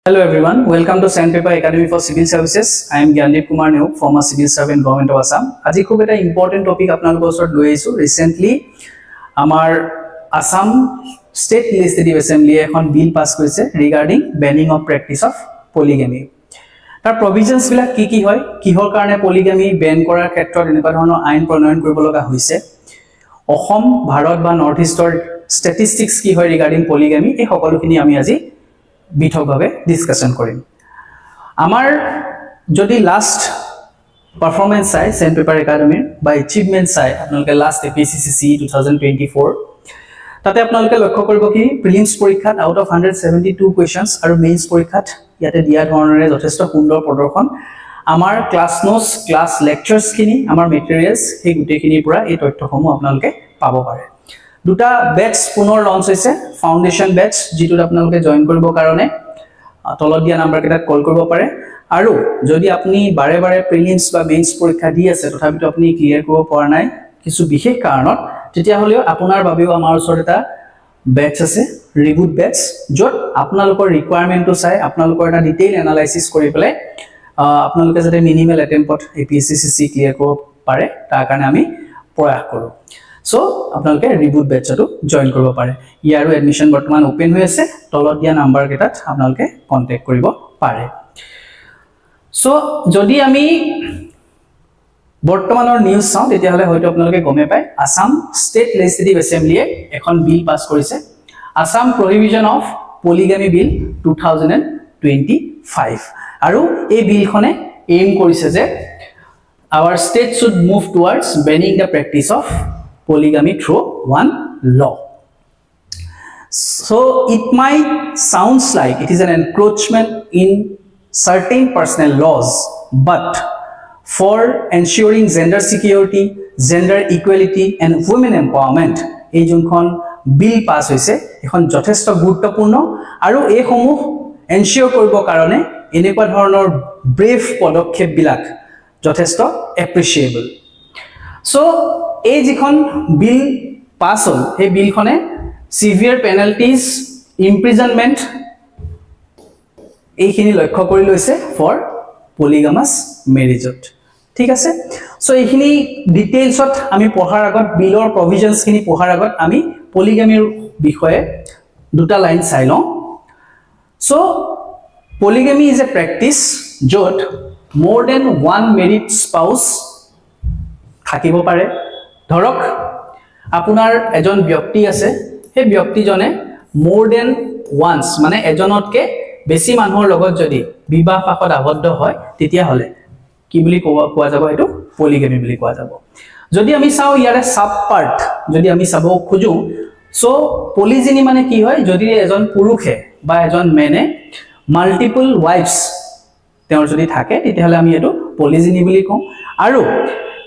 Hello everyone, welcome to Sandpaper Academy for Civil Services. I am Gyandeep Kumar Neuk, former civil servant government of Assam. Aji khub eta important topic apnalokor osor loi aisu. Recently amar Assam State Legislative Assembly ekhon bill pass korise regarding banning of practice of polygamy. Tar provisions bila ki hoy kihor karone polygamy ban korar khetrot enika dhoroner ain pronoyon koribo loga hoise. Assam Bharat ba North Eastor statistics ki hoy regarding polygamy ei hokolokhini ami aji বিঠকভাবে discussion কৰিম আমাৰ যদি last পাৰফৰম্যান্স চাই স্যান্ডপেপাৰ একাডেমিৰ বা achievement চাই আপোনালোকে last APS-C 2024 তাতে আপোনালোকে লক্ষ্য কৰিব কি প্ৰিলিমছ পৰীক্ষাত আউট অফ 172 কোৱেশ্চনছ আৰু মেইনছ পৰীক্ষাত ইয়াতে দিয়া ধৰণৰে যথেষ্ট সুন্দৰ প্ৰদৰ্শন আমাৰ ক্লাছ নোটস ক্লাছ লেকচাৰছ খিনি আমাৰ মেটেৰিয়েলছ এই গুটেখিনি পুৰা এই তথ্যসমূহ আপোনালোকে পাব পাৰে দুটা বেচ পুনৰ লঞ্চ হৈছে ফাউন্ডেশন বেচ যেটো আপোনালোকে জয়েন কৰিব কাৰণে তলত দিয়া নাম্বাৰ কেটাত কল কৰিব পাৰে আৰু যদি আপুনি বাৰে বাৰে প্ৰিলিমছ বা মেইনছ পৰীক্ষা দি আছে তথাপিতো আপুনি ক্লিয়াৰ কৰিব পৰা নাই কিছু বিশেষ কাৰণত তেতিয়া হলেও আপোনাৰ বাবেও আমাৰ ওচৰত এটা বেচ আছে ৰিবুট বেচ যত আপোনালোকৰ ৰিকোয়াৰমেন্টটো চাই আপোনালোকৰ এটা ডিটেইল এনালাইসিস কৰি পেলাই আপোনালোকে যাতে মিনিমাল এটেম্পট এপিএসসি ক্লিয়াৰ কৰিব পাৰে তাৰ কাৰণে আমি প্ৰয়াস কৰো So, আপোনালোকে ৰিবুট বেচটো জয়েন কৰিব পাৰে ইয়াৰো এডমিশন বৰ্তমান ওপেন হৈ আছে তলত দিয়া নাম্বাৰ কেটাত আপোনালোকে কন্টাক্ট কৰিব পাৰে সো যদি আমি বৰ্তমানৰ নিউজ চাও তেতিয়া হলে হয়তো আপোনালোকে গমে পায় আসাম স্টেট লেজিসলেটিভ এসেম্বলিয়ে এখন বিল পাস কৰিছে আসাম প্ৰহিবিশন অফ পলিগামি বিল 2025 আৰু এই বিলখনে এইম কৰিছে যে our state should move towards banning the practice of polygamy through one law. So it might sounds like it is an encroachment in certain personal laws, but for ensuring gender security, gender equality and women empowerment, এই যোনখন bill pass হৈছে এখন যথেষ্ট গুৰুত্বপূৰ্ণ আৰু এই সমূহ এনশিওৰ কৰিব কাৰণে এনেকুৱা ধৰণৰ ব্ৰেভ পদক্ষেপ বিলাক যথেষ্ট এপ্ৰিচিয়েবল So, এই যিখন বিল পাস হল এই বিলখনে সিভিয়াৰ পেনাল্টিজ ইমপ্ৰিজনমেন্ট এইখিনি লক্ষ্য কৰি লৈছে ফৰ পলিগামাস মেৰিজত ঠিক আছে সো এইখিনি ডিটেইলছত আমি পঢ়াৰ আগত বিলৰ প্ৰভিজনছ খিনি পঢ়াৰ আগত আমি পলিগামিৰ বিষয়ে দুটা লাইন চাই লওঁ so polygamy is a practice যত more than one married spouse থাকিব পাৰে ধৰক আপোনাৰ এজন ব্যক্তি আছে সেই ব্যক্তিজনে more than once মানে এজনতকে বেছি মানুহৰ লগত যদি বিবাহ পাশত আবদ্ধ হয় তেতিয়া হলে কি বুলি কোৱা যাব এটো পলিগামি বুলি কোৱা যাব যদি আমি চাও ইয়াৰে সাব পাৰ্ট যদি আমি চাব খুজো সো পলিজিনি মানে কি হয় যদি এজন পুৰুষে বা এজন মেনে মাল্টিপল ওয়াইফস তেওঁৰ যদি থাকে তেতিয়া হলে আমি এটো পলিজিনি বুলি কওঁ আৰু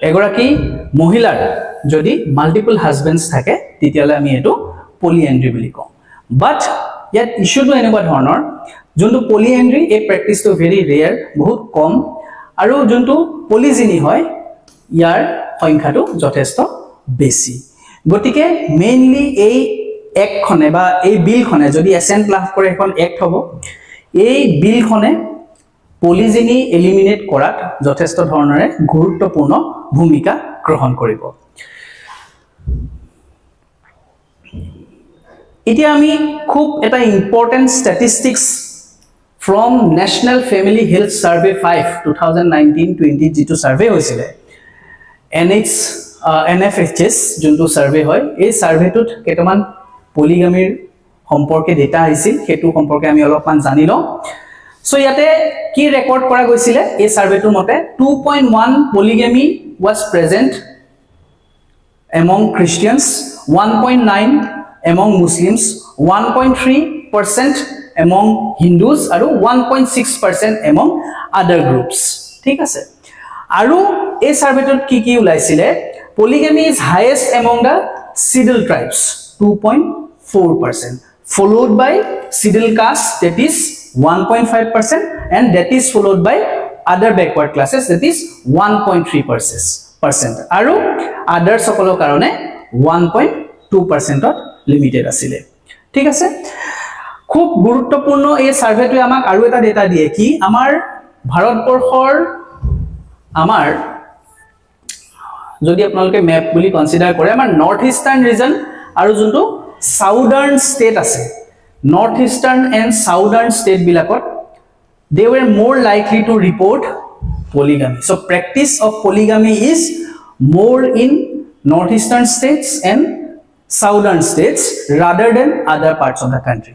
এগৰাকী মহিলাৰ যদি মাল্টিপল হাজবেন্ডস থাকে তেতিয়ালে আমি এটো পলিএন্ড্ৰি বুলি কওঁ বাট ইয়াত ইস্যুটো এনেকুৱা ধৰণৰ যোনটো পলিএন্ড্ৰি এই প্ৰেক্টিসটো ভেৰি ৰেয়াৰ বহুত কম আৰু যোনটো পলিজিনি হয় ইয়াৰ সংখ্যাটো যথেষ্ট বেছি গতিকে মেইনলি এই একখনে বা এই বিলখনে যদি এসেন্ট লাভ কৰে এখন এক্ট হ'ব এই বিলখনে পলিজিনি এলিমিনেট কৰাত যথেষ্ট ধৰণৰে গুৰুত্বপূৰ্ণ ভূমিকা গ্ৰহণ কৰিব এতিয়া আমি খুব এটা important statistics from National Family Health Survey 5 2019-20 যেটো সার্ভে হৈছিল NFHS যোনটো সার্ভে হয় এই সার্ভেটোত কেতমান পলিগামিৰ সম্পৰ্কে ডেটা আহিছিল হেতু সম্পৰ্কে আমি অলপমান জানি লওঁ সো ইয়াতে কি ৰেকৰ্ড কৰা গৈছিল এই সাৰ্ভেটোৰ মতে 2.1 polygamy was present among Christians 1.9 among Muslims 1.3% among Hindus and 1.6% among other groups ঠিক আছে আৰু এই সার্ভেটোত কি উলাইছিলে polygamy is highest among the Sidal tribes 2.4% followed by Sidal caste that is 1.5% and that is followed by other backward classes that is 1.3% আৰু others সকলৰ কাৰণে 1.2% limited আছিল ঠিক আছে খুব গুৰুত্বপূৰ্ণ এই সাৰ্ভেটো আমাক আৰু এটা ডেটা দিয়ে কি আমাৰ ভাৰতবৰ্ষৰ আমাৰ যদি আপোনালোকে মেপ বুলি কনসিডাৰ কৰে আমাৰ নৰ্থ ইষ্টাৰ্ণ ৰিজন আৰু যোনটো সাউদাৰ্ণ ষ্টেট আছে নৰ্থ ইষ্টাৰ্ণ এণ্ড সাউদাৰ্ণ ষ্টেট বিলাকত they were more likely to report polygamy. So practice of polygamy is more in northeastern states and southern states rather than other parts of the country.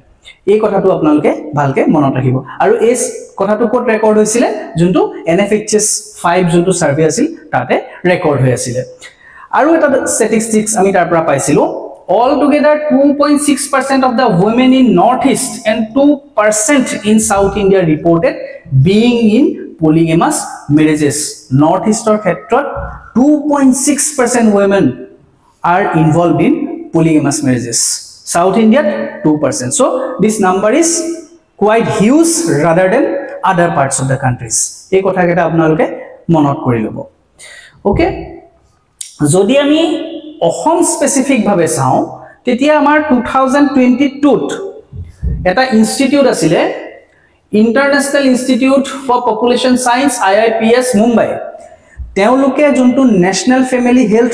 এই কথাটো আপোনালোকে ভালকে মনত ৰাখিব আৰু এই কথাটো কোট ৰেকৰ্ড হৈছিল যোনটো NFHS 5 যোনটো সাৰ্ভে আছিল তাতে ৰেকৰ্ড হৈ আছিল আৰু এটা স্ট্যাটিস্টিক্স আমি তাৰ পৰা পাইছিলো altogether 2.6% of the women in northeast and 2% in south India reported being in polygamous marriages northeast or khetrot 2.6% women are involved in polygamous marriages south India 2% so this number is quite huge rather than other parts of the countries ei kotha keta apnaloke monot kori lobo okay jodi ami Assam specific ভাবে চাও তেতিয়া আমাৰ 2022 ত এটা institute আছিল international institute for population science IIPS Mumbai তেওঁলোকে যোনটো national family health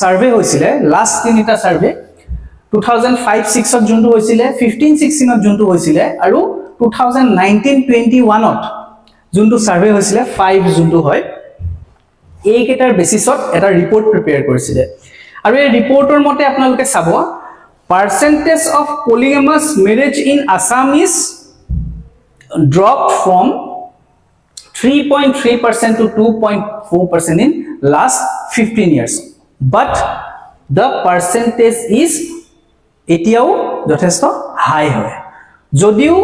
survey হৈছিল লাষ্ট তিনিটা সাৰ্ভে 2005-6 ত যোনটো হৈছিল 15-16 ত যোনটো হৈছিল আৰু 2019-21 ত যোনটো সাৰ্ভে হৈছিল 5 যোনটো হয় এই কেটাৰ বেসিছত এটা ৰিপোৰ্ট প্ৰিপেয়াৰ কৰিছিল আৰু এই ৰিপোৰ্টৰ মতে আপোনালোকে চাব percentage of polygamous marriage in Assam is dropped from 3.3% to 2.4% in last 15 years but the percentage is etiao যথেষ্ট হাই হয় যদিও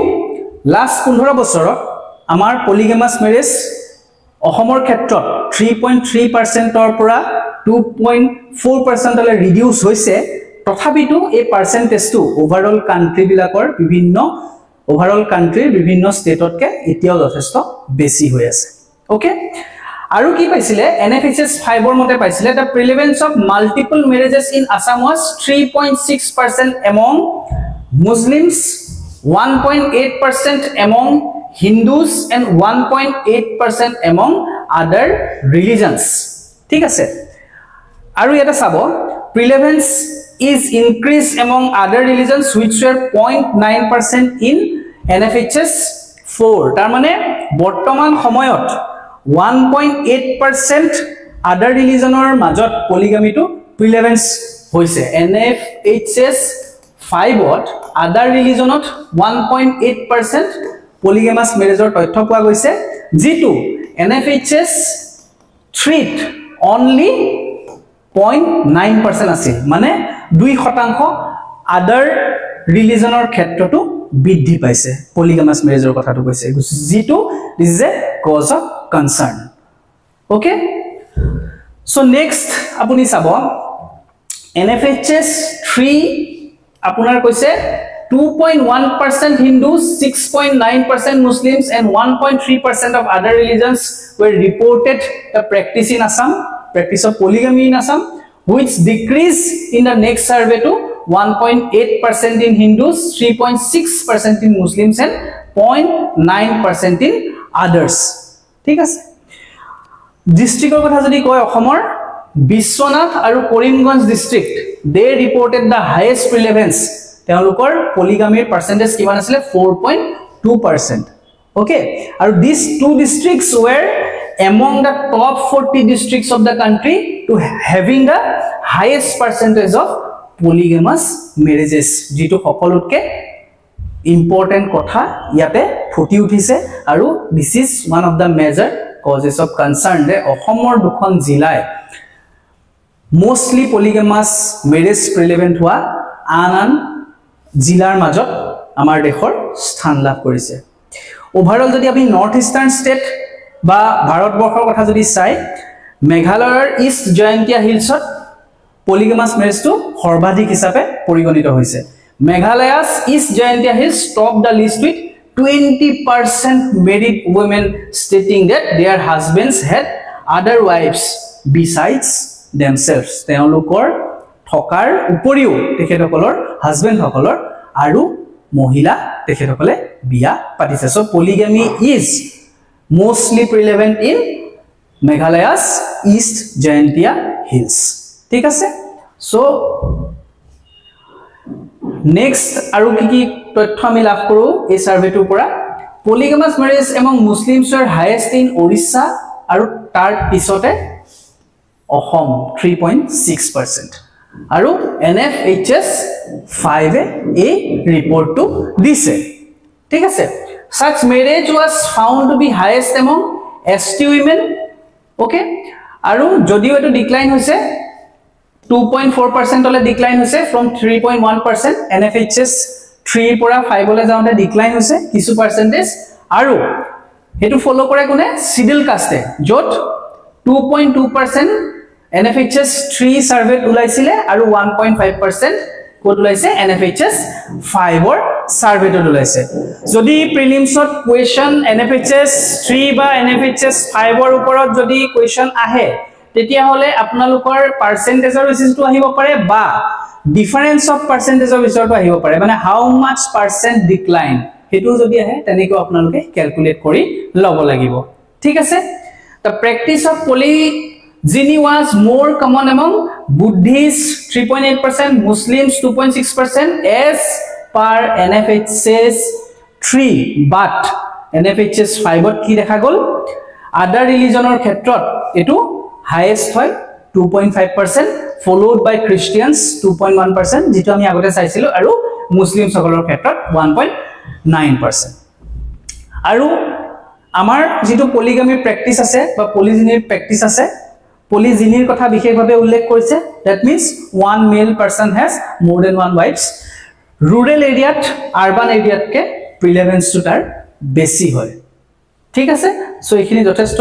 লাষ্ট 15 বছৰত আমাৰ polygamous marriage অসমৰ ক্ষেত্ৰত 3.3% ৰ পৰা 2.4% লৈ ৰিডিউস হৈছে তথাপিতো এই পাৰ্সেন্টেজ টু ওভাৰঅল কান্ট্ৰি বিলাকৰ বিভিন্ন স্টেটতকে এতিয়াও যথেষ্ট বেছি হৈ আছে ওকে আৰু কি পাইছিলে NFHS 5 ৰ মতে পাইছিলে the prevalence of multiple marriages in Assam was 3.6% among Muslims 1.8% among Hindus and 1.8% among other religions ঠিক আছে আৰু এটা চাব prevalence is increased among other religions which were 0.9% in NFHS 4 তাৰ মানে বৰ্তমান সময়ত 1.8% other religionৰ মাজত polygamy to prevalence হৈছে NFHS 5 ত other religionত 1.8% polygamous marriageৰ তথ্য পোৱা গৈছে যিটো NFHS 3 ত only 0.9% আছিল মানে 2% আদাৰ ৰিলিজনৰ ক্ষেত্ৰটো বৃদ্ধি পাইছে পলিগামাস মেৰেজৰ কথাটো কৈছে যিটো this is a cause of concern okay so next আপুনি চাব NFHS 3 আপোনাৰ কৈছে 2.1% Hindus 6.9% Muslims and 1.3% of other religions were reported the practice in Assam practice of polygamy in Assam which decreased in the next survey to 1.8% in Hindus 3.6% in Muslims and 0.9% in others ঠিক আছে ডিস্ট্ৰিক্টৰ কথা যদি কয় অসমৰ বিশ্বনাথ আৰু Karimganj district they reported the highest prevalence তেওঁলোকৰ polygamy percentage কিমান আছিল 4.2% okay আৰু these two districts were among the top 40 districts of the country to having the highest percentage of polygamous marriages jitu hokolotke important kotha yate futi uthise aru this is one of the major causes of concern de ohomor dukhon jilai mostly polygamous marriage prevalent hua anan jilar majot amar dekhor sthan labh korise overall jodi apni north eastern state বা ভাৰতবৰ্ষৰ কথা যদি চাই মেঘালয়ৰ east Jaintia হিলছত পলিগামাস মেৰেজটো সৰ্বাধিক হিচাপে পৰিগণিত হৈছে Meghalaya's East Jaintia Hills top the list with 20% married women stating that their husbands had other wives besides themselves তেওঁলোকৰ থকাৰ উপৰিও তেখেতসকলৰ হাজবেণ্ড সকলৰ আৰু মহিলা তেখেতসকলে বিয়া পাতিছে so polygamy is mostly prevalent in Meghalaya's East Jaintia Hills ঠিক আছে সো নেক্সট আৰু কি তথ্য আমি লাভ কৰো এই সাৰ্ভেটোৰ পৰা পলিগামাস ম্যাৰেজ এমং মুসলিমছৰ হাইয়েষ্ট ইন ওড়িশা আৰু তাৰ পিছতে অসম 3.6% আৰু NFHS 5 এই ৰিপৰ্টটো দিছে ঠিক আছে such marriage was found to be highest among ST women okay আৰু যদিও এটো ডিক্লাইন হৈছে 2.4% অলে ডিক্লাইন হৈছে from 3.1% NFHS 3 পৰা 5 অলে যাওঁতে ডিক্লাইন হৈছে কিছু পাৰ্সেন্টেজ আৰু হেতু ফলো কৰে কোনে সিডিল কাষ্টে যত 2.2% NFHS 3 সাৰ্ভে উলাইছিলে আৰু 1.5% কোড উলাইছে NFHS 5 অৰ সাৰ্ভে উলাইছে যদি প্ৰিলিমছত কোৱেশ্চন NFHS 3 বা NFHS 5 অৰ ওপৰত যদি কোৱেশ্চন আহে তেতিয়া হলে আপোনালোকৰ পাৰ্সেন্টেজৰ বেচিছটো আহিব পাৰে বা ডিফাৰেন্স অফ পাৰ্সেন্টেজৰ বেচিছটো আহিব পাৰে মানে হাউ মাচ পাৰ্সেন্ট ডিক্লাইন হেতু যদি আহে তেনেকৈ আপোনালোকে ক্যালকুলেট কৰি লব লাগিব ঠিক আছে the practice of polygyny was more common among Buddhists 3.8% Muslims 2.6% as per NFHS 3 but NFHS 5 ত কি দেখা গল other religionৰ ক্ষেত্ৰত এটো highest হয় 2.5% followed by Christians 2.1% যেটো আমি আগতে চাইছিলো আৰু মুসলিম সকলৰ ক্ষেত্ৰত 1.9% আৰু আমাৰ যেটো পলিগামি প্ৰ্যাকটিস আছে বা পলিজিনিৰ প্ৰ্যাকটিস আছে পলিজিনিৰ কথা বিশেষভাৱে উল্লেখ কৰিছে that means one male person has more than one wives rural area urban area K প্ৰিলেভেন্স two তাৰ বেছি হয় ঠিক আছে সো এখিনি যথেষ্ট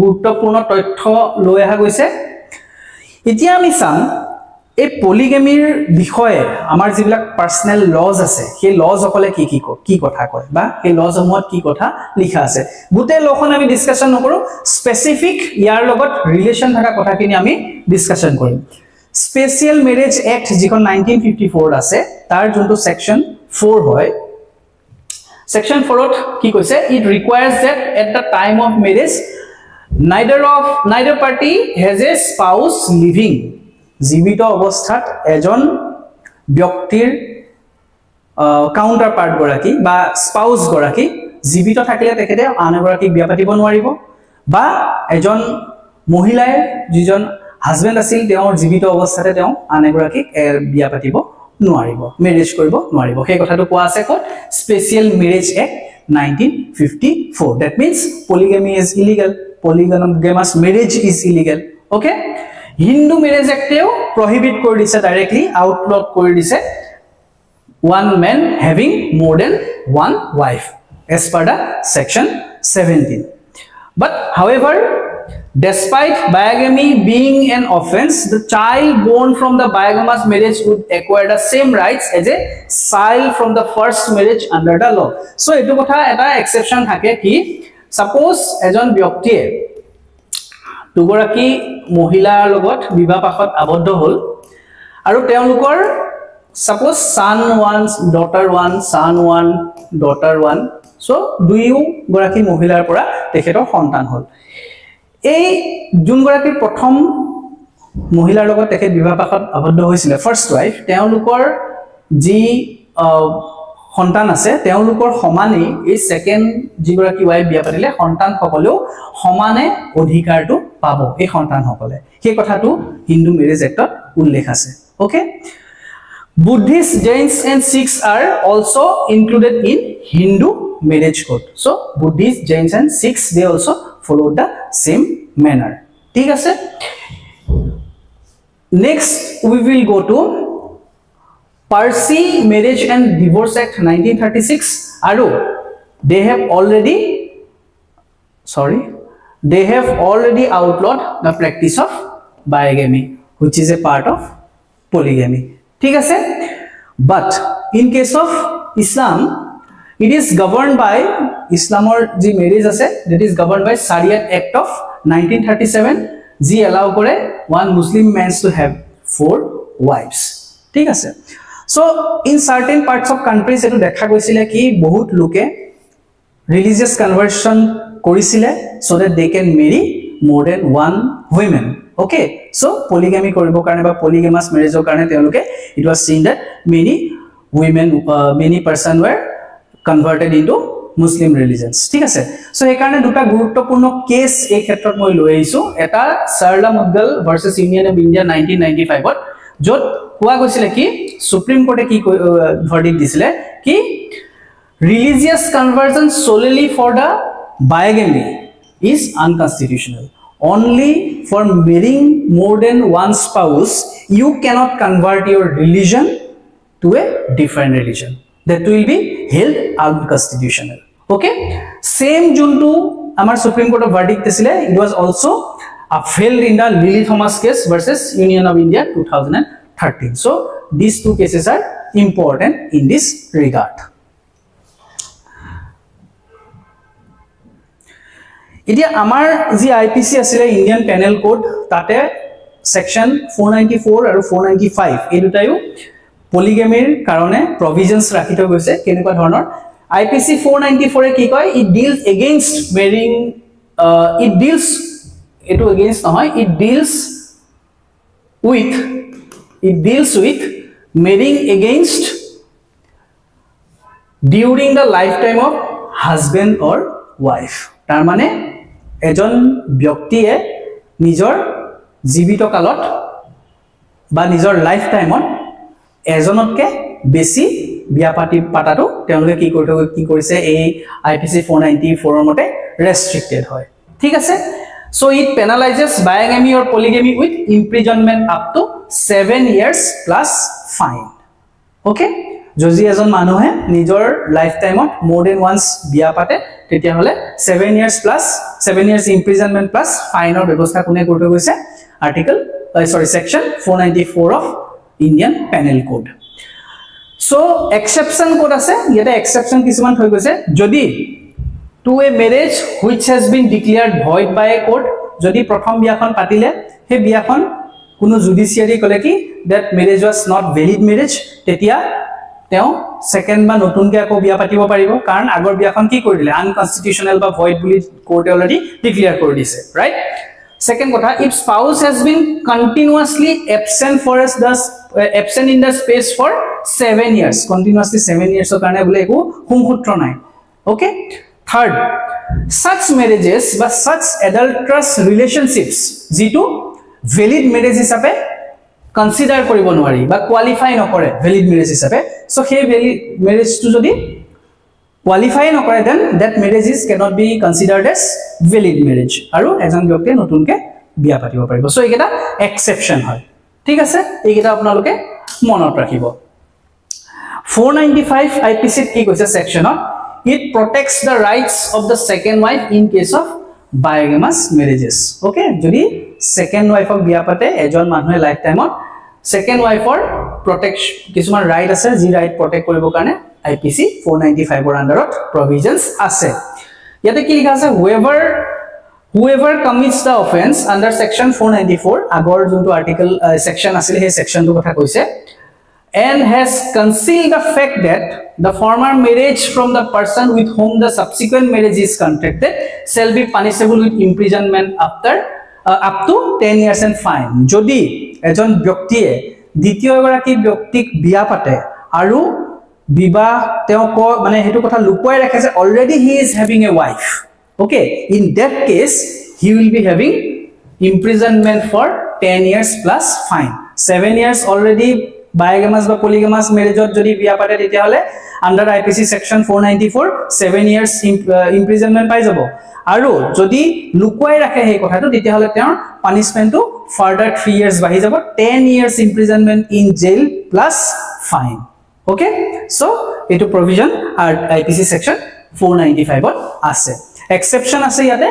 গুৰুত্বপূৰ্ণ তথ্য লৈ আহা গৈছে এতিয়া আমি চাম এই পলিগামিৰ বিষয়ে আমাৰ যিবিলাক পার্সোনাল লজ আছে সেই লজ অকলে কি কথা কয় বা এই লজ সমূহত কি কথা লিখা আছে গুটে লখন আমি ডিসকাশন নকৰো স্পেসিফিক ইয়াৰ লগত ৰিলেশন থকা কথাখিনি আমি ডিসকাশন কৰিম স্পেশাল ম্যাৰেজ এক্ট যিখন 1954 আছে তাৰ যোনটো সেকশন 4 হয় সেকশন 4 ত কি কৈছে it ৰিকুৱায়াৰ্স that at the time of marriage neither party has a spouse living জীবিত অৱস্থাত এজন ব্যক্তিৰ কাউন্টাৰ পাৰ্ট গৰাকী বা স্পাউস গৰাকী জীবিত থাকিলে তেখেতে আন এগৰাকী বিয়া পাতিব নোৱাৰিব বা এজন মহিলাই যিজন হাজবেন্ড আছিল তেওঁৰ জীবিত অৱস্থাতে তেওঁ আন এগৰাকী বিয়া পাতিব নোৱাৰিব ম্যাৰেজ কৰিব নোৱাৰিব সেই কথাটো কোৱা আছে ক'ত special ম্যাৰেজ act 1954 that means polygamy is illegal polygamous marriage is illegal okay Hindu marriage act prohibit kori dise directly outlaw kori dise one man having more than one wife as per the section 17 but however despite bigamy being an offense the child born from the bigamous marriage would acquire the same rights as a child from the first marriage under the law so etu kotha eta exception thake ki suppose ejon byaktiye দুগৰাকী মহিলাৰ লগত বিবাহপাশত আবদ্ধ হল আৰু তেওঁলোকৰ suppose son 1 daughter 1 son 1 daughter 1 so দুয়ো গৰাকী মহিলাৰ পৰা তেখেতৰ সন্তান হল এই জুন গৰাকী প্ৰথম মহিলাৰ লগত তেখেত বিবাহপাশত আবদ্ধ হৈছিল ফাৰ্স্ট ওয়াইফ তেওঁলোকৰ যি সন্তান আছে তেওঁলোকৰ সমানে এই সেকেন্ড যিগৰাকী ওয়াইফ বিয়া পাতিলে সন্তান সকলেও সমানে অধিকাৰটো পাব এই সন্তান সকলে সেই কথাটো হিন্দু ম্যাৰেজ এক্টত উল্লেখ আছে okay Buddhists, Jains and Sikhs are also included in Hindu marriage code so Buddhists, Jains and Sikhs they also follow the same manner ঠিক আছে next we will go to Parsi Marriage and Divorce Act 1936 aru they have already outlawed the practice of bigamy which is a part of polygamy ঠিক আছে but in case of Islam it is governed by Islamor ji marriage ase that is governed by Sharia Act of 1937 ji allow kore one Muslim man to have 4 wives ঠিক আছে So in certain parts of countries etu dekha goisile ki bahut loke religious conversion korisile so that they can marry more than one women. Okay, so polygamy koribo karone ba polygamous marriage karone teloke it was seen that many women many person were converted into Muslim religions. ঠিক আছে, so এই কারণে দুটা গুরুত্বপূর্ণ case এই ক্ষেত্ৰত মই লৈ আইছো। এটা সাৰলা মুদগল ভাৰ্সেস ইউনিয়ন অফ ইন্ডিয়া 1995 ত যত কোৱা গৈছিল কি সুপ্ৰিম কোৰ্টে কি ভাৰ্ডিক্ট দিছিল কি religious conversion solely for the bigamy is unconstitutional. Only for marrying more than one spouse you cannot convert your religion to a different religion. That will be held unconstitutional. Okay, same juntu amar Supreme Court of verdict disile, it was also upheld in the Lily Thomas case versus Union of India 2013. So these two cases are important in this regard. Idia amar ji IPC asile Indian Penal Code tate section 494 and 495 ei dutayo polygamy karone provisions rakhi thoi goise kenekwa dhornor IPC 494 e ki koy it deals against marrying it deals eto against nohoy it deals with marrying against during the lifetime of husband or wife. tar mane ejon byaktiye nijor jibito kalot ba nijor lifetime on এজনতকে বেছি বিয়া পাতাটো তেওঁলোকে কি কৰিছে এই IPC 494 ৰ মতে ৰেস্ট্ৰিক্টেড হয়। ঠিক আছে, so it penalises bigamy or polygamy with imprisonment up to 7 years plus fine. Okay, যদি এজন মানুহে নিজৰ লাইফ টাইমত মোর দেন ওয়ান্স বিয়া পাতে তেতিয়া হলে 7 years plus 7 years imprisonment plus ফাইনৰ ব্যৱস্থা কোনে কৰি গৈছে section 494 of Indian Penal Code. So exception code ase yete exception kisuman thoi goise jodi to a marriage which has been declared void by a court jodi prothom biakhon patile he biakhon kuno judiciary kole ki that marriage was not valid marriage tetia teo second ba notun ke ako biya patibo paribo karon agor biakhon ki kori dile unconstitutional ba void buli court already declare kori dise, right? Second kotha, if spouse has been continuously absent in the space for 7 years, continuously 7 years o karone bole eko humkhutro nai. Okay, third, such marriages but such adulterous relationships jitu valid marriage hisabe consider koribo nwari ba qualify nokore valid marriage hisabe, so he valid marriage to jodi qualify nokore then that marriage cannot be considered as valid marriage aru ejon byakti notunke biya patibo paribo. So eketa exception hoy. ঠিক আছে, এইটা আপোনালোকে মনত ৰাখিব। 495 IPC কি কৈছে সেকশনত it protects the rights of the second wife in case of bigamous marriages. Okay, যদি second wife of বিয়া পাতে এজন মানুহে লাইফ টাইমত second wife or protection কিছুমান রাইট আছে যি রাইট প্ৰটেক্ট কৰিব কাৰণে IPC 495 ৰ আন্ডাৰত provisions আছে। ইয়াতে কি লিখা আছে whoever commits the offense under section 494 agor junto article section asile he section to kotha koise and has concealed the fact that the former marriage from the person with whom the subsequent marriage is contracted shall be punishable with imprisonment up to 10 years and fine. Jodi ejon byaktiye দ্বিতীয় গৰাকী ব্যক্তিক বিয়া পাতে আৰু বিবাহ তেওঁ মানে হেতু কথা লুকুৱাই ৰাখে যে already he is having a wife. Okay, in that case he will be having imprisonment for 10 years plus fine. 7 years already bigamous বা polygamous marriage jodi biya pate tetia hole under IPC section 494 7 years imprisonment pai jabo aru jodi lukwai rakhe he kotha to tetia hole তেওঁৰ punishment to further 3 years bahi jabo 10 years imprisonment in jail plus fine. Okay, so etu provision IPC section 495 ot ase. Exception ase yate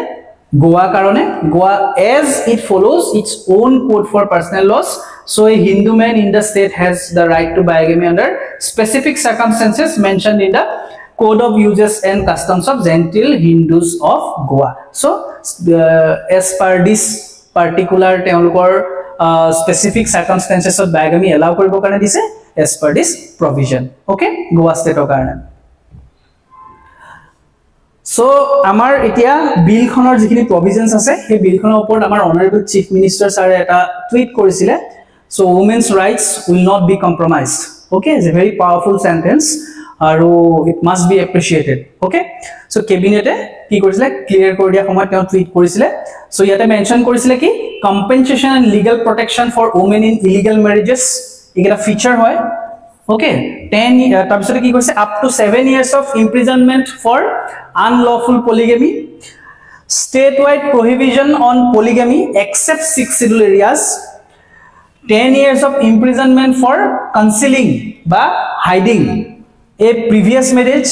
Goa karone Goa as it follows its own code for personal laws, so a Hindu man in the state has the right to bigamy under specific circumstances mentioned in the Code of Uses and Customs of Gentile Hindus of Goa. So as per this particular teologor specific circumstances of bigamy allow koribo karone dise as per this provision. Okay, Goa state or karne. So amar etia bill khonor jikhini provisions ase he bill khonor upor amar honorable chief minister sir eta tweet korisile. So women's rights will not be compromised. Okay, it's a very powerful sentence. It must be appreciated. Okay, so cabinet ki korisile clear kori dia somoy teo tweet korisile. So yate mention korisile ki compensation and legal protection for women in illegal marriages ekta feature hoy. Okay, 10 tabisore ki korise up to 7 years of imprisonment for unlawful polygamy, statewide prohibition on polygamy except 6 scheduled areas, 10 years of imprisonment for concealing ba hiding a previous marriage.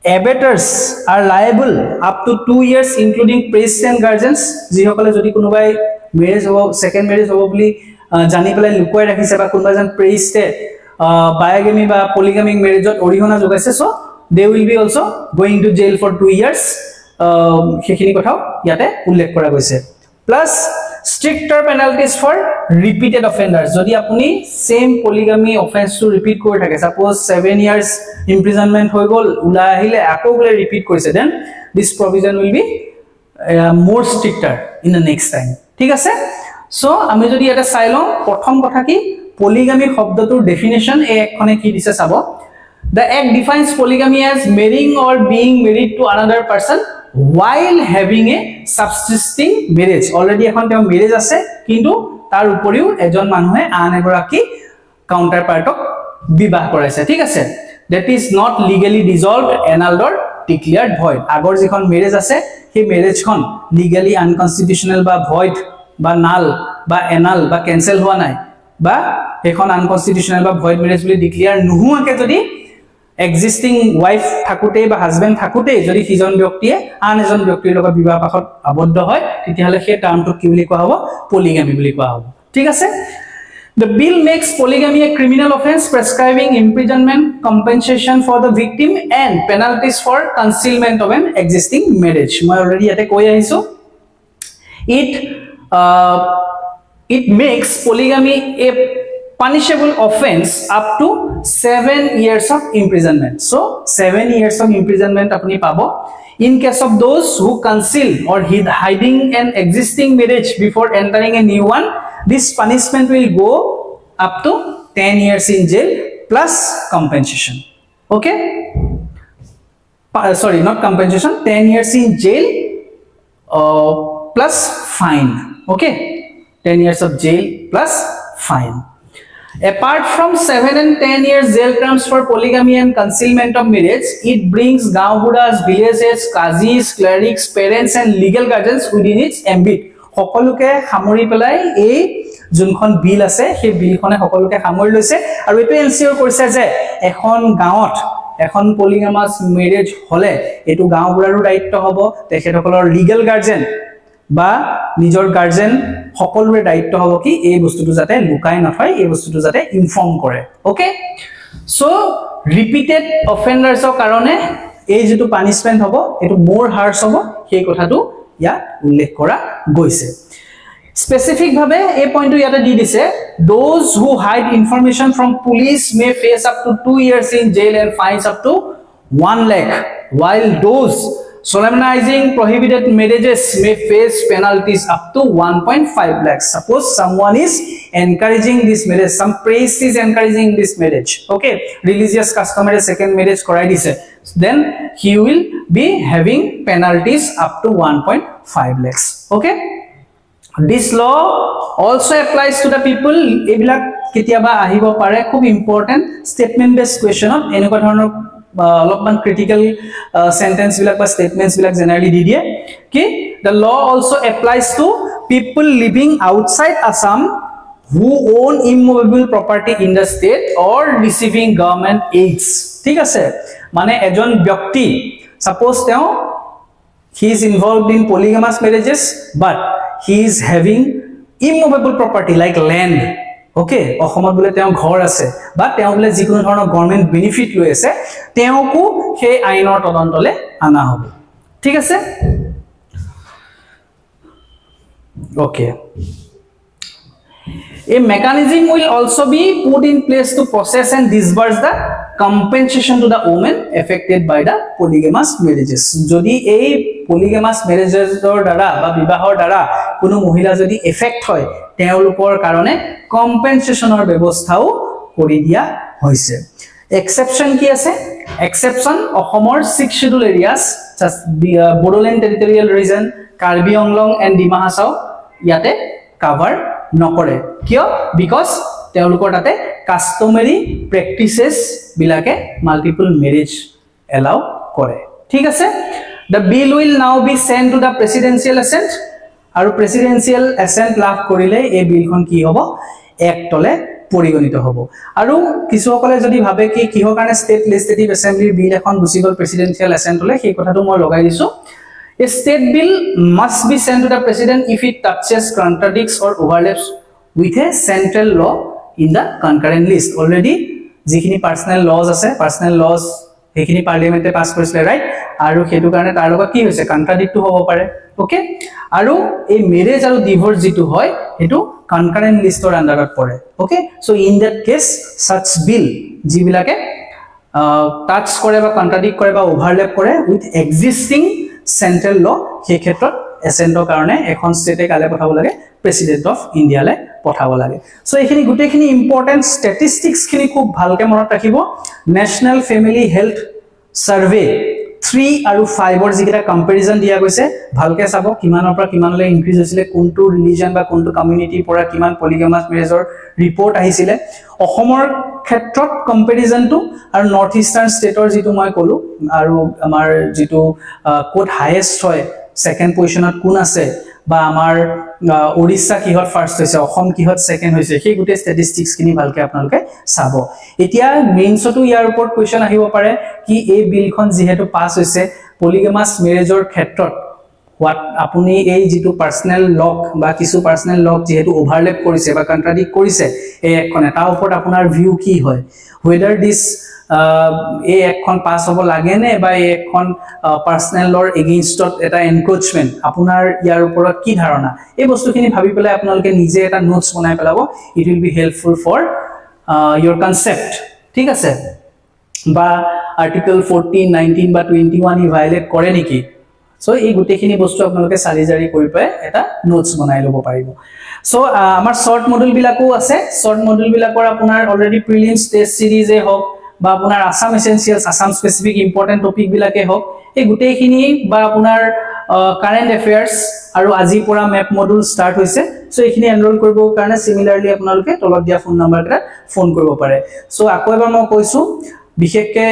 Abettors are liable up to 2 years including priests and guardians. Jihokale jodi kunubai marriage hobo second marriage hobo boli jani pelai lukoi rakhise ba kunuba jan priest bigamy ba polygamy marriage ot orihona jogaise, so they will be also going to jail for 2 years. Hekhini kothao yate ullekh kora goise. Plus stricter penalties for repeated offenders. Jodi apuni same polygamy offense to repeat kori thake, suppose 7 years imprisonment hoy gol ula ahile ako gole repeat korise, then this provision will be more stricter in the next time. Thik ase? So ami jodi eta sai lo prothom kotha ki polygamy shobdotur definition e ekhone ki dise sabo. The act defines polygamy as marrying or being married to another person while having a subsisting marriage. Already ekhon teo marriage ase kintu tar uporiu ejon manhe an egoraki counterpart ok bibah koraise. Thik ase? That is not legally dissolved, annulled or declared void. Agor jikhon marriage ase he marriage khon legally unconstitutional ba void ba null ba annul ba cancel hua nai ba ekhon unconstitutional ba void marriage boli declare nuhuake jodi existing wife thakute ba husband thakute jodi hijon byoktie an ejon byoktir logot bibah pakhot aboddo hoy titihale he term to ki boli koa hobo polygamy boli koa hobo. Thik ase? The bill makes polygamy a criminal offense, prescribing imprisonment, compensation for the victim and penalties for concealment of an existing marriage. Moi already ate koi ahisu. It makes polygamy a punishable offense up to 7 years of imprisonment. So 7 years of imprisonment apni pabo. In case of those who conceal or hiding an existing marriage before entering a new one, this punishment will go up to 10 years in jail plus compensation. Okay, sorry, not compensation, 10 years in jail plus fine. Okay, 10 years of jail plus fine. Apart from 7 and 10 years jail terms for polygamy and concealment of marriage, it brings Gaonbudas, villages, qazis, clerics, parents and legal guardians within its ambit. Hokoluke hamori pelai ei junkhon bill ase he bill khone hokoluke hamori loise aru etu ensure korise je ekhon gaot ekhon polygamous marriage hole etu gaonburaru daitto hobo tekhethokolor legal guardian বা নিজৰ guardian সকলোৰে দায়িত্ব হ'ব কি এই বস্তুটো যাতে লুকাই নথয় এই বস্তুটো যাতে ইনফৰ্ম কৰে ওকে সো ৰিপিটেড অফেন্ডাৰ্ছৰ কাৰণে এই যেটো পানিশমেন্ট হ'ব এটো মোৰ হাৰ্ছ হ'ব সেই কথাটো ইয়া উল্লেখ কৰা গৈছে স্পেসিফিক ভাবে এই পইণ্টটো ইয়াতে দি দিছে those who hide information from police may face up to 2 years in jail and fines up to 1 lakh while those solemnizing prohibited marriages may face penalties up to 1.5 lakhs. Suppose someone is encouraging this marriage, some priest is encouraging this marriage, okay, religious customary second marriage korai dise, then he will be having penalties up to 1.5 lakhs. Okay, this law also applies to the people ebilak ketiaba ahibo pare khub important statement based question of eneka dhonor অলপমান critical sentence বিলাক বা statements বিলাক generally দি দিয়ে কি the law also applies to people living outside Assam who own immovable property in the state or receiving government aids ঠিক আছে মানে এজন ব্যক্তি suppose তেওঁ he is involved in polygamous marriages but he is having immovable property like land okay অসমত বলে তেওঁ ঘৰ আছে বা তেওঁ বলে যিকোনো ধৰণৰ গভৰ্নমেন্ট বেনিফিট লৈ আছে তেওঁকো সেই আইনৰ তদন্তলে আনা হ'ব ঠিক আছে okay A mechanism will also be put in place to process and disburse the compensation to the women affected by the polygamous marriages. Jodi ei polygamous marriages or dara ba bibahor dara kono mohila jodi effect hoy teolukor karone compensation or ব্যবস্থাও কৰি দিয়া হৈছে exception কি আছে exception অসমৰ 6 schedule areas Bodoland territorial region Karbi Anglong and Dima Hasao ইয়াতে cover নকৰে কিয় because তেওঁলোকৰ তাতে customary practices বিলাকে multiple marriage allow কৰে ঠিক আছে the bill will now be sent to the presidential assent আৰু presidential assent লাভ কৰিলে এই বিলখন কি হ'ব একটলে পৰিগণিত হ'ব আৰু কিছুসকলে যদি ভাবে কি কিহৰ কাৰণে ষ্টেট লেজিসলেটিভ এছেম্বলিৰ বিল এখন গুছি গল প্ৰেসিডেন্সিয়েল এছেন্টলে সেই কথাটো মই লগাই দিছো A state bill must be sent to the president if it touches, contradicts or overlaps with a central law in the concurrent list. Already, jikhini personal laws ase, personal laws ekhini parliament e pass korisle right aru hetu karone tar logot ki hoise contradict to hobo pare okay aru ei marriage aru divorce jitu hoy hetu concurrent list or under pore okay so in that case such bill jibilake touch kore ba contradict kore ba overlap kore with existing central law he khetrot assent karone ekhon state e kale pothabo lage president of india le pothabo lage so ekhini gute khini important statistics khini khub bhalke monot rakhibo national family health survey 3 aru 5 or jikita comparison dia goise bhalke sabo kimanor pra kimanole increase hoisile kuntu religion ba kuntu community pora kiman polygamous marriage or report ahisile অসমৰ ক্ষেত্ৰত কম্পাৰিজন two আৰু north eastern ষ্টেটৰ যেটো মই কলো আৰু আমাৰ যেটো code highest হয় সেকেন্ড পজিশনত কোন আছে বা আমাৰ ওড়িশা কিহত ফাৰ্স্ট হৈছে অসম কিহত সেকেন্ড হৈছে সেই গুটে ষ্টেটিষ্টিক্স কিনি ভালকে আপোনালোকে চাব এতিয়া মেইনছটো ইয়াৰ ওপৰত কোৱেশ্চন আহিব পাৰে কি এই বিলখন যেহেতু পাস হৈছে পলিগামাছ মেৰেজৰ ক্ষেত্ৰত what apuni ei jitu personal lock ba kisu personal lock jehetu overlap korise ba contradict korise ei ekkone ta upor apunar view ki hoy whether this ei ekkon pass hobo lage ne ba ei ekkon personal law against eta encroachment apunar yar upor ki dharona ei bostu khini bhabi pele apnaloke nije eta notes banai pelabo it will be helpful for your concept thik ase ba article 14 19 ba 21 violate kore niki so ei gute khini bostu apnaloke sari jari kori pae eta notes banai lobo paribo so amar short module bilako ase short module bilakor apunar already prelims test series e hok ba apunar assam essentials assam specific important topic bilake hok ei gute khini ba apunar current affairs aru aji pora map module start hoise so ekhini enroll koribo karone similarly apnaloke tolot dia phone number eta phone koribo pare so akoibar moi koisu বিশেষকে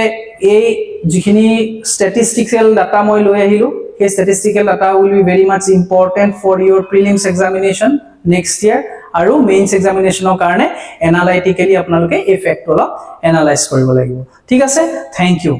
এই যিখিনি statistical data মই লৈ আহিলো এই statistical data will be very much important for your prelims examination next year আৰু mains examination ৰ কাৰণে analytically আপোনালোকে এই fact অলপ analyze কৰিব লাগিব ঠিক আছে thank you